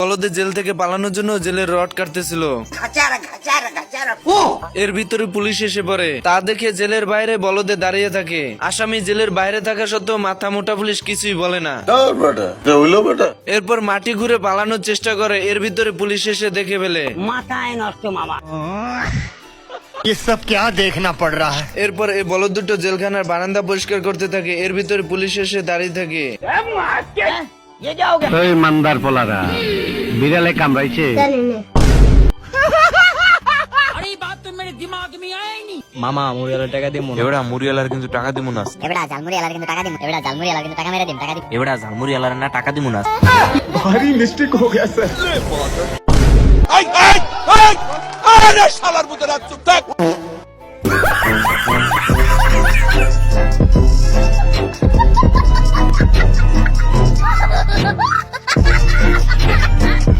বলদে jail থেকে পালানোর জন্য জেলের রড কাটতেছিল। এর ভিতরে পুলিশ এসে পড়ে। তা দেখে জেলের বাইরে বলদে দাঁড়িয়ে থাকে। আসামি জেলের বাইরে থাকা সত্ত্বেও মাথা মোটা পুলিশ কিছুই বলে না। এরপর মাটি ঘুরে পালানোর চেষ্টা করে। এর ভিতরে পুলিশ এসে দেখে ফেলে। মাথায় নষ্ট মামা। ये सब क्या देखना पड़ रहा है। এরপর এই বলদ দুটো জেলখানার বারান্দা পরিষ্কার করতে থাকে। এর ভিতরে পুলিশ এসে দাঁড়িয়ে থাকে। ये जाओगे ওই মান্দার পোলারা বিড়ালে কামড়াইছে। अरे ये बात तो मेरे दिमाग में आया ही नहीं। মামা মুড়িয়ালের টাকা দিমু না। এবারে মুড়িয়ালার কিন্তু টাকা দিব না। এবারে ঝালমুড়ি আলার কিন্তু টাকা দিমু, এবারে ঝালমুড়ি আলার কিন্তু টাকা মেরে দিম, টাকা দিম। এবারে ঝালমুড়িয়ালার না টাকা দিব না। भारी मिस्टेक हो गया सर।